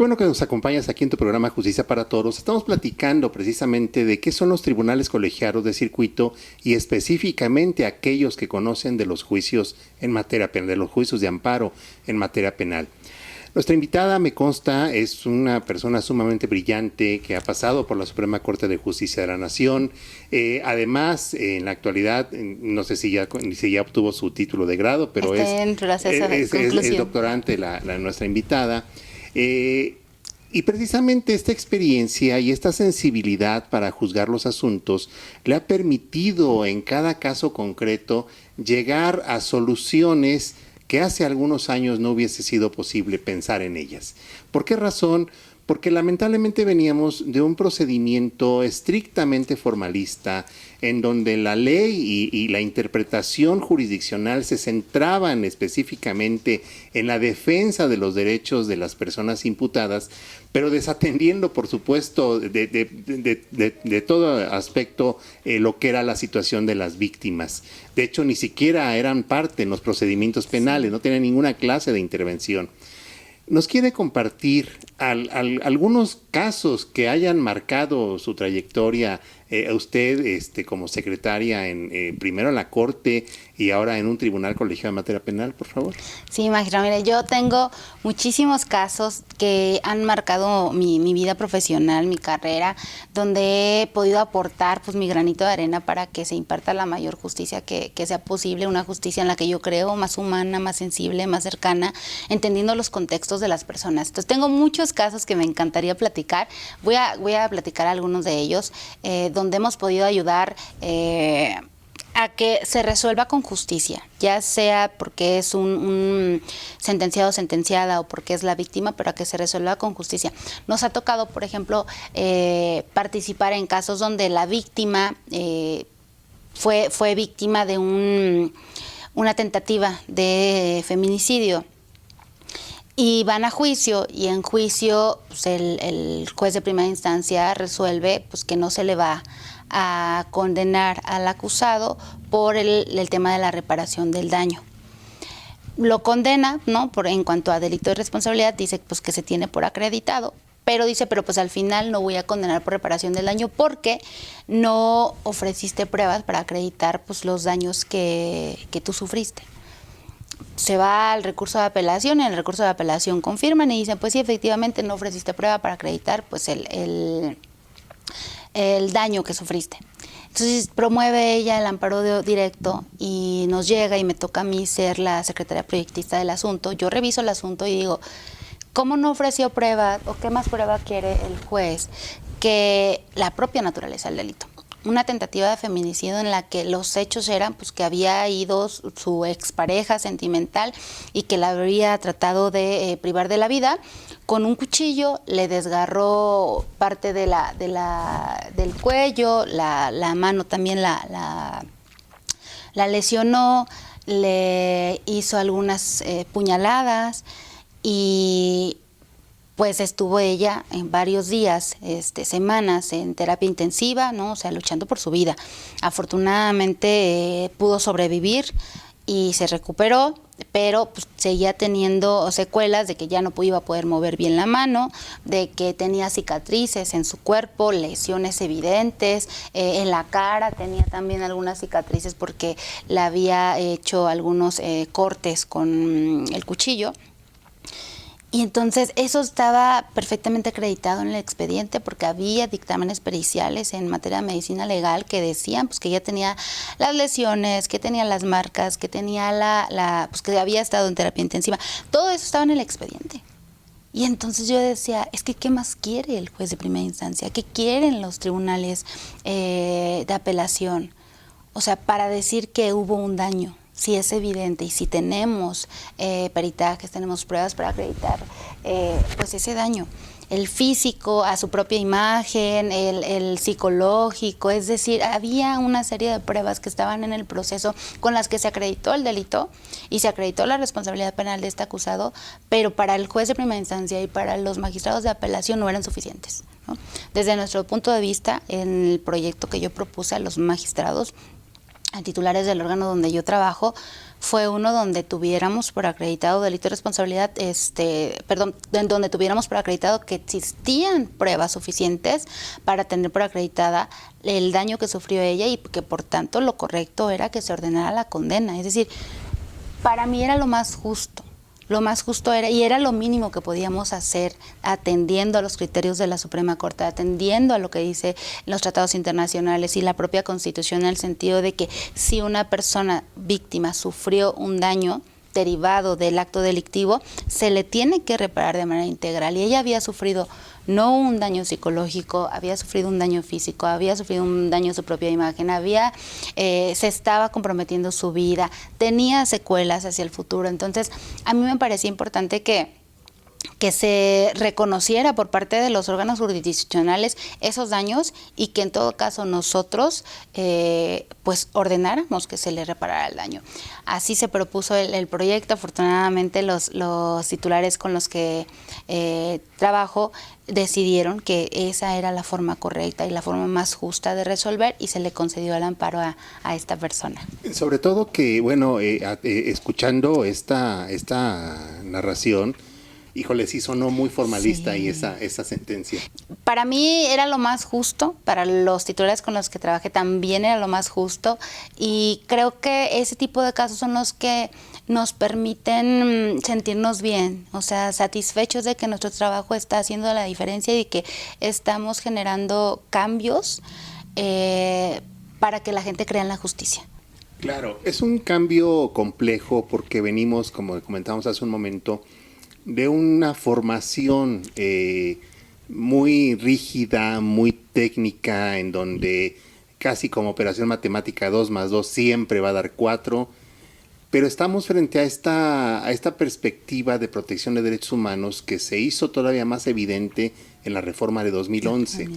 bueno que nos acompañas aquí en tu programa Justicia para Todos. Estamos platicando precisamente de qué son los tribunales colegiados de circuito y específicamente aquellos que conocen de los juicios en materia penal, de los juicios de amparo en materia penal. Nuestra invitada, me consta, es una persona sumamente brillante que ha pasado por la Suprema Corte de Justicia de la Nación. Además, en la actualidad, no sé si ya obtuvo su título de grado, pero es doctorante nuestra invitada. Y precisamente esta experiencia y esta sensibilidad para juzgar los asuntos le ha permitido en cada caso concreto llegar a soluciones que hace algunos años no hubiese sido posible pensar en ellas. ¿Por qué razón? Porque lamentablemente veníamos de un procedimiento estrictamente formalista en donde la ley y la interpretación jurisdiccional se centraban específicamente en la defensa de los derechos de las personas imputadas, pero desatendiendo, por supuesto, de todo aspecto lo que era la situación de las víctimas. De hecho, ni siquiera eran parte en los procedimientos penales, no tenían ninguna clase de intervención. ¿Nos quiere compartir algunos casos que hayan marcado su trayectoria a usted como secretaria primero en la Corte y ahora en un tribunal colegiado en materia penal, por favor? Sí, magistrado, mire, yo tengo muchísimos casos que han marcado mi vida profesional, mi carrera, donde he podido aportar pues mi granito de arena para que se imparta la mayor justicia que sea posible, una justicia en la que yo creo más humana, más sensible, más cercana, entendiendo los contextos de las personas. Entonces tengo muchos casos que me encantaría platicar. Voy a platicar algunos de ellos, donde hemos podido ayudar a que se resuelva con justicia, ya sea porque es un sentenciado o sentenciada o porque es la víctima, pero a que se resuelva con justicia. Nos ha tocado, por ejemplo, participar en casos donde la víctima fue víctima de una tentativa de feminicidio. Y van a juicio, y en juicio pues el juez de primera instancia resuelve pues que no se le va a condenar al acusado por el tema de la reparación del daño. Lo condena, ¿no? En cuanto a delito de responsabilidad, dice pues que se tiene por acreditado, pero dice, pero pues al final no voy a condenar por reparación del daño porque no ofreciste pruebas para acreditar pues los daños que tú sufriste. Se va al recurso de apelación y en el recurso de apelación confirman y dicen, pues sí, efectivamente no ofreciste prueba para acreditar pues el daño que sufriste. Entonces promueve ella el amparo directo y nos llega y me toca a mí ser la secretaria proyectista del asunto. Yo reviso el asunto y digo, ¿cómo no ofreció prueba o qué más prueba quiere el juez que la propia naturaleza del delito? Una tentativa de feminicidio en la que los hechos eran pues que había ido su expareja sentimental y que la habría tratado de privar de la vida con un cuchillo, le desgarró parte del cuello, la mano también la lesionó, le hizo algunas puñaladas y pues estuvo ella en varios días, semanas en terapia intensiva, ¿no? O sea, luchando por su vida. Afortunadamente pudo sobrevivir y se recuperó, pero pues, seguía teniendo secuelas de que ya no iba a poder mover bien la mano, de que tenía cicatrices en su cuerpo, lesiones evidentes, en la cara tenía también algunas cicatrices porque le había hecho algunos cortes con el cuchillo. Y entonces eso estaba perfectamente acreditado en el expediente porque había dictámenes periciales en materia de medicina legal que decían pues que ella tenía las lesiones, que tenía las marcas, que tenía pues que había estado en terapia intensiva. Todo eso estaba en el expediente. Y entonces yo decía, es que ¿qué más quiere el juez de primera instancia? ¿Qué quieren los tribunales de apelación? O sea, para decir que hubo un daño. Si es evidente y si tenemos peritajes, tenemos pruebas para acreditar pues ese daño. El físico, a su propia imagen, el psicológico, es decir, había una serie de pruebas que estaban en el proceso con las que se acreditó el delito y se acreditó la responsabilidad penal de este acusado, pero para el juez de primera instancia y para los magistrados de apelación no eran suficientes, ¿no? Desde nuestro punto de vista, en el proyecto que yo propuse a los magistrados, a titulares del órgano donde yo trabajo, fue uno donde tuviéramos por acreditado delito de responsabilidad, donde tuviéramos por acreditado que existían pruebas suficientes para tener por acreditada el daño que sufrió ella y que por tanto lo correcto era que se ordenara la condena. Es decir, para mí era lo más justo. Lo más justo era, y era lo mínimo que podíamos hacer, atendiendo a los criterios de la Suprema Corte, atendiendo a lo que dice los tratados internacionales y la propia Constitución, en el sentido de que si una persona víctima sufrió un daño derivado del acto delictivo, se le tiene que reparar de manera integral. Y ella había sufrido no un daño psicológico, había sufrido un daño físico, había sufrido un daño a su propia imagen, se estaba comprometiendo su vida, tenía secuelas hacia el futuro. Entonces, a mí me parecía importante que se reconociera por parte de los órganos jurisdiccionales esos daños y que en todo caso nosotros pues ordenáramos que se le reparara el daño. Así se propuso el proyecto. Afortunadamente los titulares con los que trabajo decidieron que esa era la forma correcta y la forma más justa de resolver, y se le concedió el amparo a esta persona. Sobre todo que, bueno, escuchando esta narración, híjole, sí sonó muy formalista, sí. Y esa sentencia. Para mí era lo más justo, para los titulares con los que trabajé también era lo más justo, y creo que ese tipo de casos son los que nos permiten sentirnos bien, o sea, satisfechos de que nuestro trabajo está haciendo la diferencia y que estamos generando cambios para que la gente crea en la justicia. Claro, es un cambio complejo porque venimos, como comentábamos hace un momento, de una formación muy rígida, muy técnica, en donde casi como operación matemática 2 más 2 siempre va a dar 4, pero estamos frente a esta perspectiva de protección de derechos humanos que se hizo todavía más evidente en la reforma de 2011.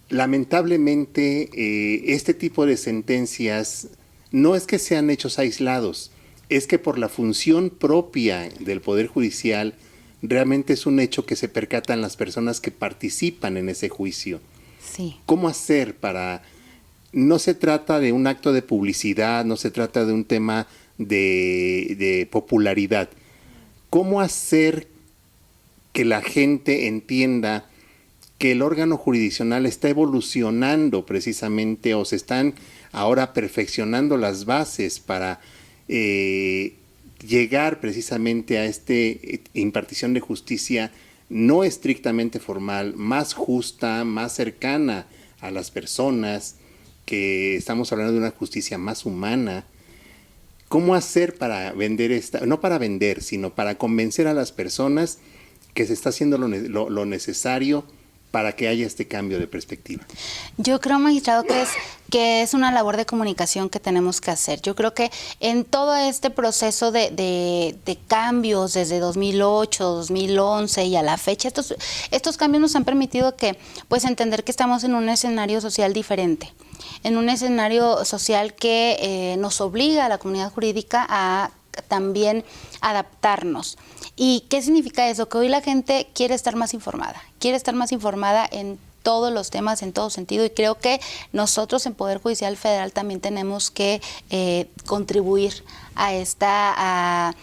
Lamentablemente, este tipo de sentencias no es que sean hechos aislados, es que por la función propia del Poder Judicial, realmente es un hecho que se percatan las personas que participan en ese juicio. Sí. ¿Cómo hacer para...? No se trata de un acto de publicidad, no se trata de un tema de popularidad. ¿Cómo hacer que la gente entienda que el órgano jurisdiccional está evolucionando precisamente, o se están ahora perfeccionando las bases para llegar precisamente a impartición de justicia no estrictamente formal, más justa, más cercana a las personas, que estamos hablando de una justicia más humana? ¿Cómo hacer para vender no para vender, sino para convencer a las personas que se está haciendo lo necesario para que haya este cambio de perspectiva? Yo creo, magistrado, que es una labor de comunicación que tenemos que hacer. Yo creo que en todo este proceso de cambios desde 2008, 2011 y a la fecha, estos cambios nos han permitido pues entender que estamos en un escenario social diferente, en un escenario social que nos obliga a la comunidad jurídica a también adaptarnos. ¿Y qué significa eso? Que hoy la gente quiere estar más informada en todos los temas, en todo sentido, y creo que nosotros en Poder Judicial Federal también tenemos que contribuir a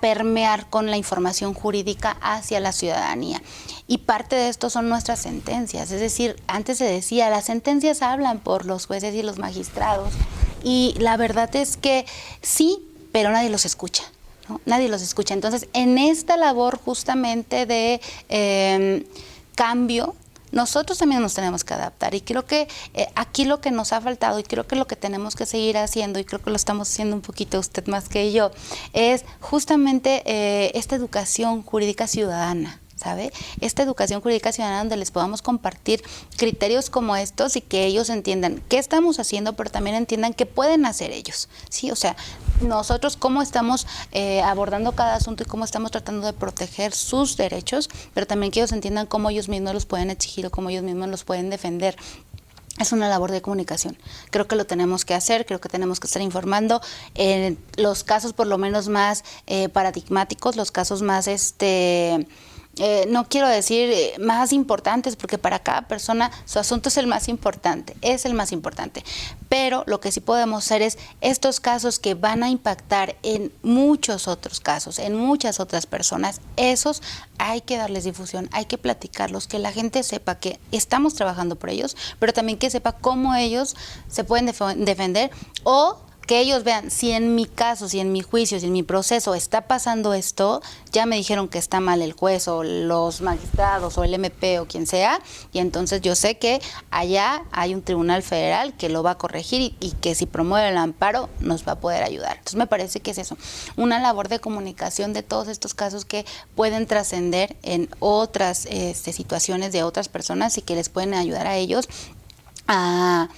permear con la información jurídica hacia la ciudadanía. Y parte de esto son nuestras sentencias, es decir, antes se decía, las sentencias hablan por los jueces y los magistrados, y la verdad es que sí, pero nadie los escucha, ¿no? Nadie los escucha. Entonces, en esta labor justamente de cambio, nosotros también nos tenemos que adaptar, y creo que aquí lo que nos ha faltado, y creo que lo que tenemos que seguir haciendo, y creo que lo estamos haciendo un poquito usted más que yo, es justamente esta educación jurídica ciudadana, ¿sabe? Esta educación jurídica ciudadana donde les podamos compartir criterios como estos y que ellos entiendan qué estamos haciendo, pero también entiendan qué pueden hacer ellos, ¿sí? O sea, nosotros cómo estamos abordando cada asunto y cómo estamos tratando de proteger sus derechos, pero también que ellos entiendan cómo ellos mismos los pueden exigir o cómo ellos mismos los pueden defender. Es una labor de comunicación. Creo que lo tenemos que hacer, creo que tenemos que estar informando en los casos por lo menos más paradigmáticos, los casos más no quiero decir más importantes, porque para cada persona su asunto es el más importante, pero lo que sí podemos hacer es estos casos que van a impactar en muchos otros casos, en muchas otras personas, esos hay que darles difusión, hay que platicarlos, que la gente sepa que estamos trabajando por ellos, pero también que sepa cómo ellos se pueden defender, o que ellos vean, si en mi caso, si en mi juicio, si en mi proceso está pasando esto, ya me dijeron que está mal el juez o los magistrados o el MP o quien sea, y entonces yo sé que allá hay un tribunal federal que lo va a corregir y que si promueve el amparo nos va a poder ayudar. Entonces me parece que es eso, una labor de comunicación de todos estos casos que pueden trascender en otras situaciones de otras personas y que les pueden ayudar a ellos a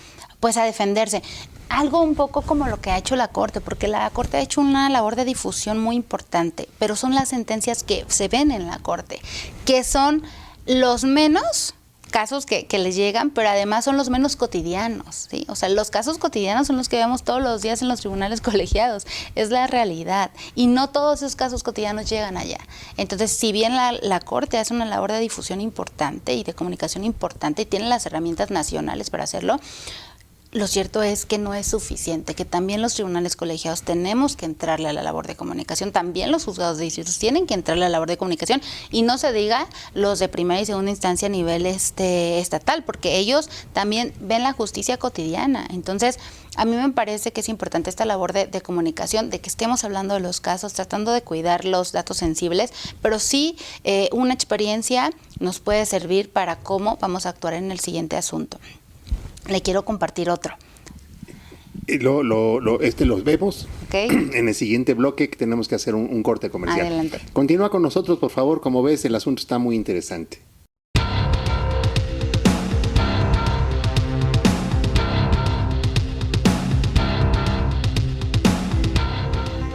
defenderse. Algo un poco como lo que ha hecho la Corte, porque la Corte ha hecho una labor de difusión muy importante, pero son las sentencias que se ven en la Corte, que son los menos casos que les llegan, pero además son los menos cotidianos, ¿sí? O sea, los casos cotidianos son los que vemos todos los días en los tribunales colegiados, es la realidad, y no todos esos casos cotidianos llegan allá. Entonces, si bien la Corte hace una labor de difusión importante y de comunicación importante y tiene las herramientas nacionales para hacerlo, lo cierto es que no es suficiente, que también los tribunales colegiados tenemos que entrarle a la labor de comunicación, también los juzgados de distritos tienen que entrarle a la labor de comunicación, y no se diga los de primera y segunda instancia a nivel estatal, porque ellos también ven la justicia cotidiana. Entonces, a mí me parece que es importante esta labor de comunicación, de que estemos hablando de los casos, tratando de cuidar los datos sensibles, pero sí una experiencia nos puede servir para cómo vamos a actuar en el siguiente asunto. Le quiero compartir otro. Los vemos Okay. en el siguiente bloque, que tenemos que hacer un corte comercial. Adelante. Continúa con nosotros, por favor. Como ves, el asunto está muy interesante.